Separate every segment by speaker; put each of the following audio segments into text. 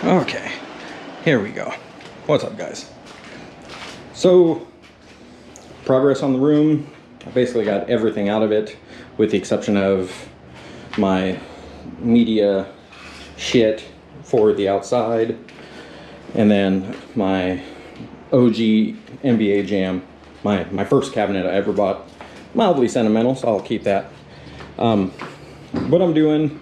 Speaker 1: Okay, here we go. What's up, guys? So, progress on the room. I basically got everything out of it with the exception of my media shit for the outside, and then my OG NBA Jam, my first cabinet I ever bought. Mildly sentimental, so I'll keep that. What I'm doing,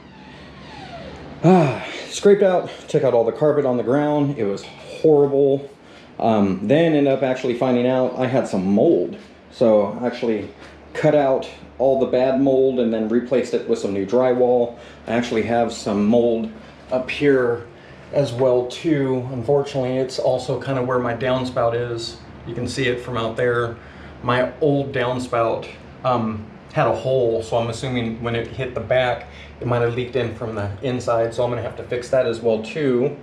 Speaker 1: scraped out, took out all the carpet on the ground. It was horrible. Then ended up actually finding out I had some mold. So I actually cut out all the bad mold and then replaced it with some new drywall. I actually have some mold up here as well too. Unfortunately, it's also kind of where my downspout is. You can see it from out there. My old downspout had a hole, so I'm assuming when it hit the back, it might have leaked in from the inside, so I'm gonna have to fix that as well too.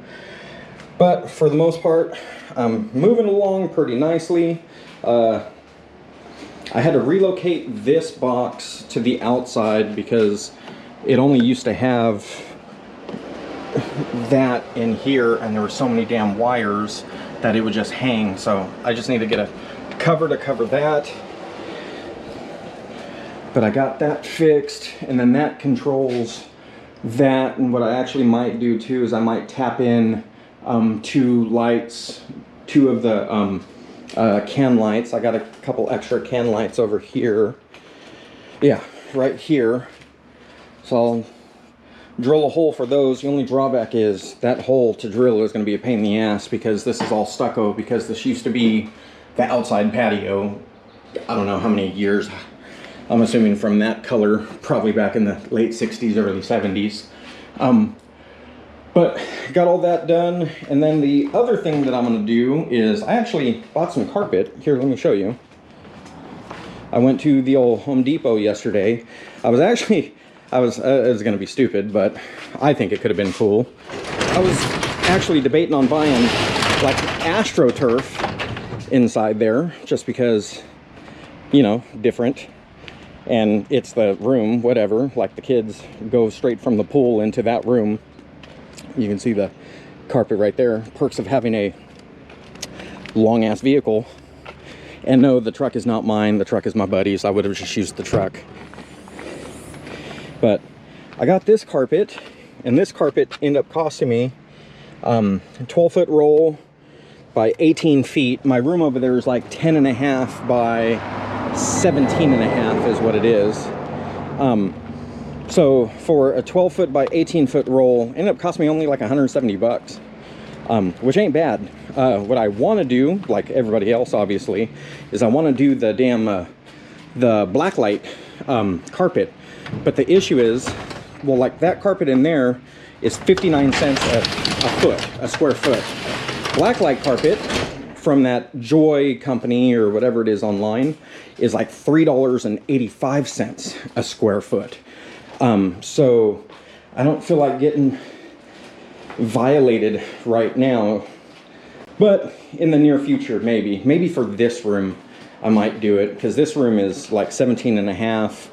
Speaker 1: But for the most part, I'm moving along pretty nicely. I had to relocate this box to the outside because it only used to have that in here, and there were so many damn wires that it would just hang. So I just need to get a cover to cover that. But I got that fixed, and then that controls that. And what I actually might do too is I might tap in two lights, two of the can lights. I got a couple extra can lights over here. Yeah, right here. So I'll drill a hole for those. The only drawback is that hole to drill is going to be a pain in the ass because this is all stucco, because this used to be the outside patio. I don't know how many years. I'm assuming from that color, probably back in the late 60s, early 70s. But got all that done. And then the other thing that I'm going to do is I actually bought some carpet. Here, let me show you. I went to the old Home Depot yesterday. It was going to be stupid, but I think it could have been cool. I was actually debating on buying like AstroTurf inside there, just because, you know, different. And it's the room, whatever, like the kids go straight from the pool into that room. You can see the carpet right there. Perks of having a long ass vehicle. And no, the truck is not mine. The truck is my buddy's. I would have just used the truck. But I got this carpet, and this carpet ended up costing me a 12-foot roll by 18 feet. My room over there is like 10.5 by 17.5 is what it is. So for a 12-foot by 18-foot roll, ended up costing me only like 170 bucks, which ain't bad. What I want to do, like everybody else obviously, is I want to do the damn the blacklight carpet. But the issue is, well, like that carpet in there is 59 cents a square foot. Blacklight carpet from that Joy company or whatever it is online is like $3.85 a square foot. So I don't feel like getting violated right now, but in the near future, maybe for this room, I might do it, because this room is like 17.5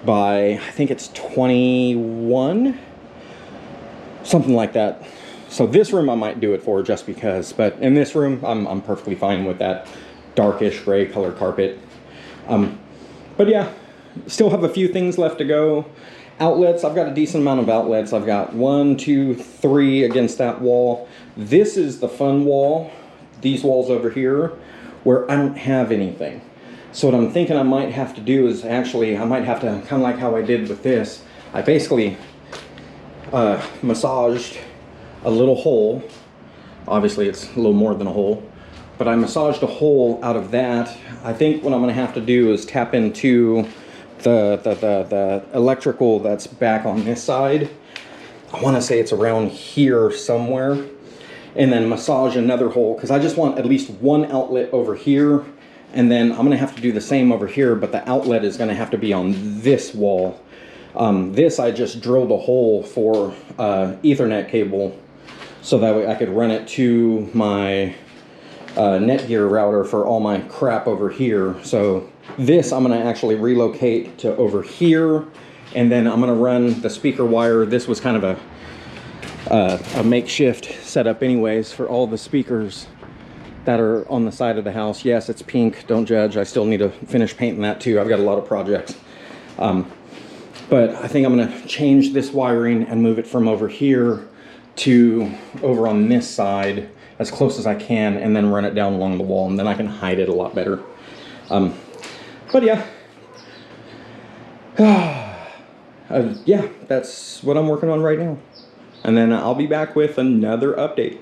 Speaker 1: by, I think it's 21, something like that. So this room I might do it for just because, but in this room I'm perfectly fine with that darkish gray color carpet. But yeah, still have a few things left to go. Outlets, I've got a decent amount of outlets. I've got 1, 2, 3 against that wall. This is the fun wall, these walls over here, where I don't have anything. So what I'm thinking I might have to do is actually, I might have to, kind of like how I did with this, I basically massaged a little hole. Obviously it's a little more than a hole, but I massaged a hole out of that. I think what I'm gonna have to do is tap into the electrical that's back on this side. I wanna say it's around here somewhere, and then massage another hole, because I just want at least one outlet over here, and then I'm gonna have to do the same over here, but the outlet is gonna have to be on this wall. This I just drilled a hole for Ethernet cable, so that way I could run it to my Netgear router for all my crap over here. So this I'm going to actually relocate to over here, and then I'm going to run the speaker wire. This was kind of a a makeshift setup anyways for all the speakers that are on the side of the house. Yes, it's pink, don't judge. I still need to finish painting that too. I've got a lot of projects. But I think I'm gonna change this wiring and move it from over here to over on this side as close as I can, and then run it down along the wall, and then I can hide it a lot better. But yeah. Yeah, that's what I'm working on right now. And then I'll be back with another update.